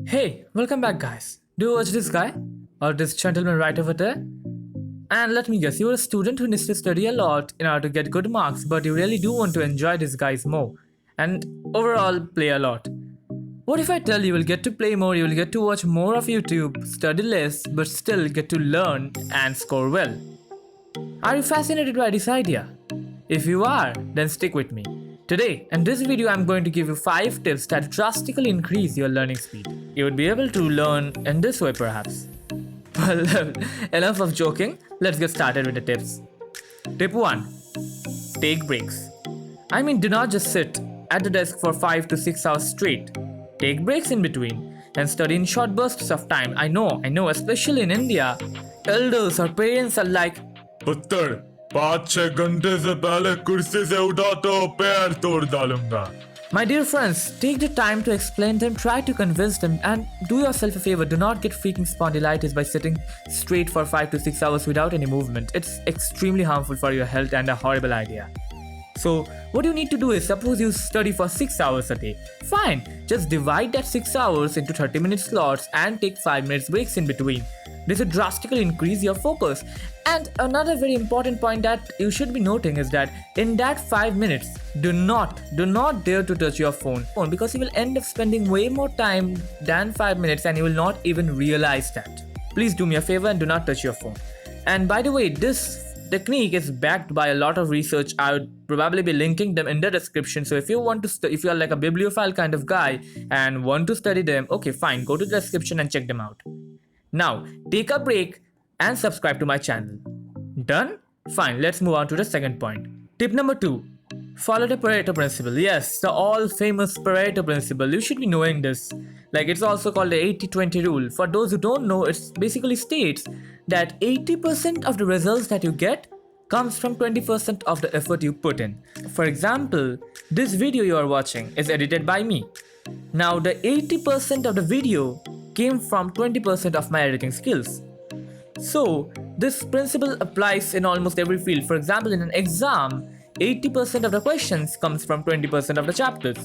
Hey, welcome back, guys. Do you watch this guy? Or this gentleman right over there? And let me guess, you're a student who needs to study a lot in order to get good marks, but you really do want to enjoy these guys more and overall play a lot. What if I tell you will get to play more, you will get to watch more of YouTube, study less, but still get to learn and score well? Are you fascinated by this idea? If you are, then stick with me. Today, in this video, I'm going to give you 5 tips that drastically increase your learning speed. You would be able to learn in this way perhaps. Well, enough of joking, let's get started with the tips. Tip 1. Take breaks. I mean, do not just sit at the desk for 5 to 6 hours straight. Take breaks in between and study in short bursts of time. I know, especially in India, elders or parents are like, पुत्र 5-6 घंटे से पहले कुर्सी से उठा तो पैर तोड़ डालूंगा. my dear friends, take the time to explain them, try to convince them, and do yourself a favor. Do not get freaking spondylitis by sitting straight for 5 to 6 hours without any movement. It's extremely harmful for your health and a horrible idea. So, what you need to do is, suppose you study for 6 hours a day. Fine, just divide that 6 hours into 30-minute slots and take 5 minutes breaks in between. This will drastically increase your focus. And another very important point that you should be noting is that in that 5 minutes, do not dare to touch your phone because you will end up spending way more time than 5 minutes and you will not even realize that. Please do me a favor and do not touch your phone. And by the way, this technique is backed by a lot of research. I would probably be linking them in the description. So if you want to, if you are like a bibliophile kind of guy and want to study them, okay, fine, go to the description and check them out. Now, take a break and subscribe to my channel. Done? Fine, let's move on to the second point. Tip number 2. Follow the Pareto Principle. Yes, the all famous Pareto Principle. You should be knowing this. Like, it's also called the 80-20 rule. For those who don't know, it basically states that 80% of the results that you get comes from 20% of the effort you put in. For example, this video you are watching is edited by me. Now, the 80% of the video came from 20% of my editing skills. So, this principle applies in almost every field. For example, in an exam, 80% of the questions comes from 20% of the chapters.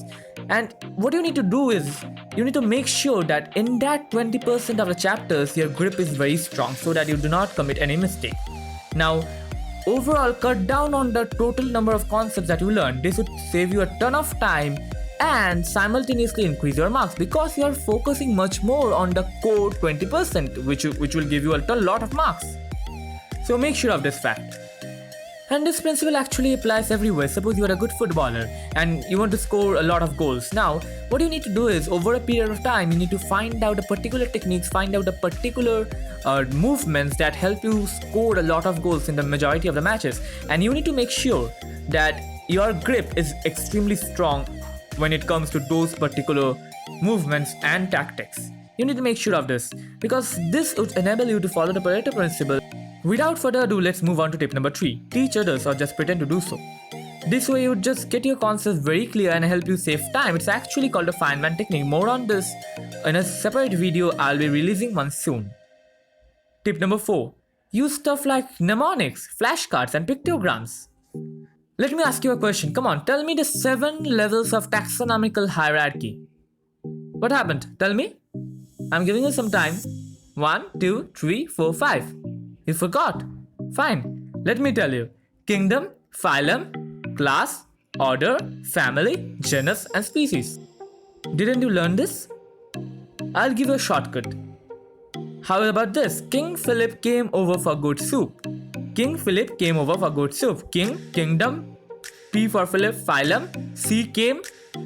And what you need to do is, you need to make sure that in that 20% of the chapters, your grip is very strong so that you do not commit any mistake. Now, overall, cut down on the total number of concepts that you learn. This would save you a ton of time and simultaneously increase your marks because you are focusing much more on the core 20%, which will give you a lot of marks. So make sure of this fact. And this principle actually applies everywhere. Suppose you are a good footballer and you want to score a lot of goals. Now, what you need to do is, over a period of time, you need to find out the particular techniques, find out the particular movements that help you score a lot of goals in the majority of the matches. And you need to make sure that your grip is extremely strong when it comes to those particular movements and tactics. You need to make sure of this because this would enable you to follow the Pareto Principle. Without further ado, let's move on to tip number 3. Teach others or just pretend to do so. This way you would just get your concepts very clear and help you save time. It's actually called a Feynman technique. More on this in a separate video. I'll be releasing one soon. Tip number 4. Use stuff like mnemonics, flashcards and pictograms. Let me ask you a question. Come on, tell me the 7 levels of taxonomical hierarchy. What happened? Tell me. I'm giving you some time. 1, 2, 3, 4, 5. You forgot. Fine. Let me tell you. Kingdom, phylum, class, order, family, genus and species. Didn't you learn this? I'll give you a shortcut. How about this? King Philip came over for good soup. King Philip came over for good soup. King, kingdom, P for Philip, phylum, C came,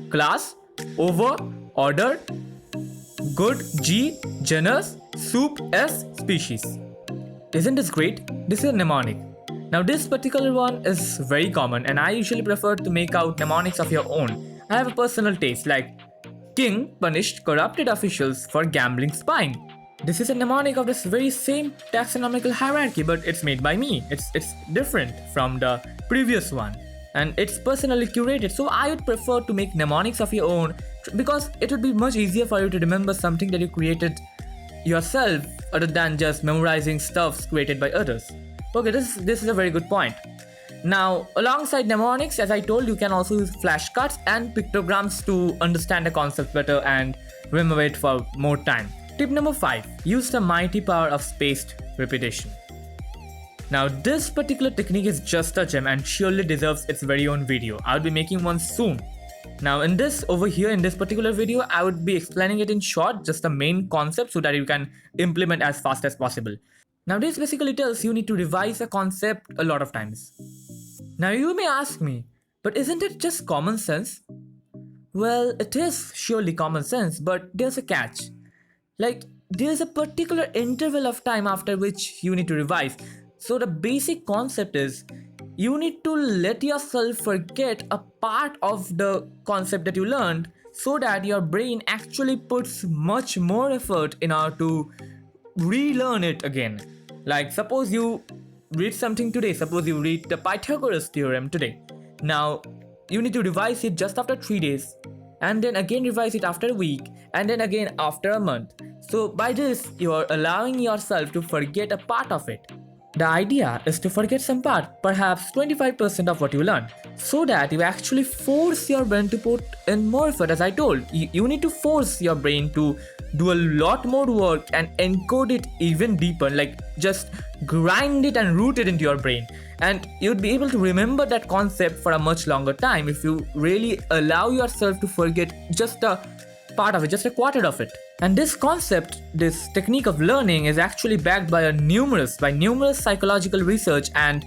class, over, order, good, G, genus, soup, S, species. Isn't this great? This is a mnemonic. Now this particular one is very common and I usually prefer to make out mnemonics of your own. I have a personal taste like King punished corrupted officials for gambling spying. This is a mnemonic of this very same taxonomical hierarchy, but it's made by me. It's different from the previous one and it's personally curated. So I would prefer to make mnemonics of your own because it would be much easier for you to remember something that you created yourself other than just memorizing stuff created by others. Okay, this is a very good point. Now, alongside mnemonics, as I told you, can also use flashcards and pictograms to understand the concept better and remember it for more time. Tip number 5. Use the mighty power of spaced repetition. Now this particular technique is just a gem and surely deserves its very own video. I'll be making one soon. Now in this particular video, I would be explaining it in short, just the main concept so that you can implement as fast as possible. Now this basically tells you need to revise a concept a lot of times. Now you may ask me, but isn't it just common sense? Well, it is surely common sense, but there's a catch. Like, there's a particular interval of time after which you need to revise. So the basic concept is, you need to let yourself forget a part of the concept that you learned so that your brain actually puts much more effort in order to relearn it again. Like suppose you read something today, suppose you read the Pythagoras theorem today. Now you need to revise it just after 3 days and then again revise it after a week and then again after a month. So by this you are allowing yourself to forget a part of it. The idea is to forget some part, perhaps 25% of what you learned, so that you actually force your brain to put in more effort. As I told, you need to force your brain to do a lot more work and encode it even deeper, like just grind it and root it into your brain. And you'd be able to remember that concept for a much longer time if you really allow yourself to forget just a part of it, just a quarter of it. And this concept, this technique of learning is actually backed by numerous psychological research and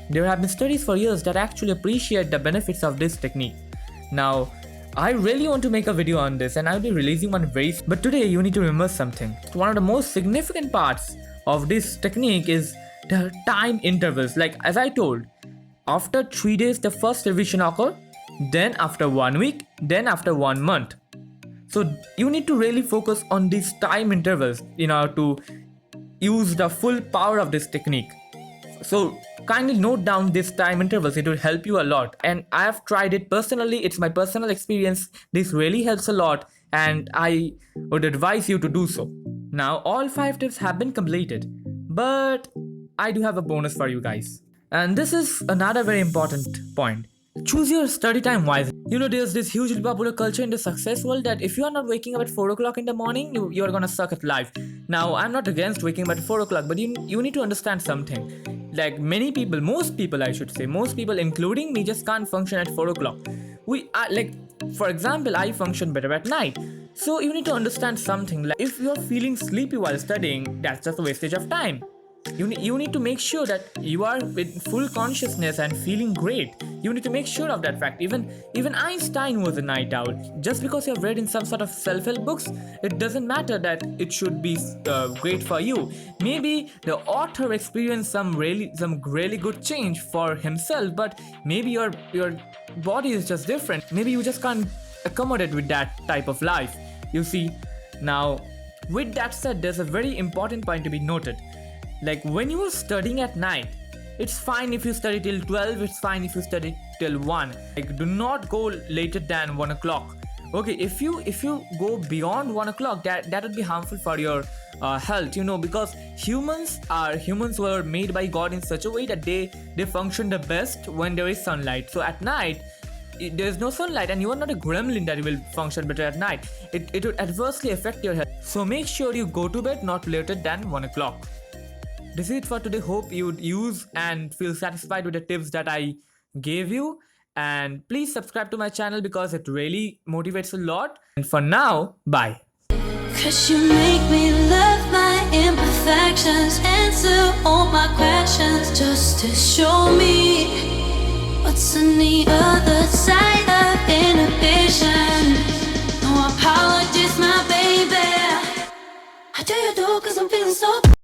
there have been studies for years that actually appreciate the benefits of this technique. Now, I really want to make a video on this and I'll be releasing one very soon. But today you need to remember something. One of the most significant parts of this technique is the time intervals. Like as I told, after 3 days the first revision occurs, then after 1 week, then after 1 month. So you need to really focus on these time intervals in order to use the full power of this technique. So kindly note down these time intervals, it will help you a lot. And I have tried it personally, it's my personal experience. This really helps a lot and I would advise you to do so. Now all 5 tips have been completed, but I do have a bonus for you guys. And this is another very important point. Choose your study time wisely. You know, there's this hugely popular culture in the success world that if you are not waking up at 4 o'clock in the morning, you're gonna suck at life. Now, I'm not against waking up at 4 o'clock, but you need to understand something. Like most people including me just can't function at 4 o'clock. For example, I function better at night. So you need to understand something. Like if you're feeling sleepy while studying, that's just a wastage of time. You need to make sure that you are with full consciousness and feeling great. You need to make sure of that fact. Even Einstein was a night owl. Just because you have read in some sort of self-help books, it doesn't matter that it should be great for you. Maybe the author experienced some really good change for himself, but maybe your body is just different. Maybe you just can't accommodate with that type of life. You see, now with that said, there's a very important point to be noted. Like when you are studying at night, it's fine if you study till 12, it's fine if you study till 1. Like do not go later than 1 o'clock. Okay, if you go beyond 1 o'clock, that would be harmful for your health, you know, because humans were made by God in such a way that they function the best when there is sunlight. So at night, there's no sunlight and you are not a gremlin that will function better at night. It would adversely affect your health. So make sure you go to bed not later than 1 o'clock. This is it for today. Hope you would use and feel satisfied with the tips that I gave you. And please subscribe to my channel because it really motivates a lot. And for now, bye. 'Cause you make me love my imperfections, answer all my questions, just to show me what's on the other side of inhibition. No apologies, my baby. I do you do 'cause I'm feeling so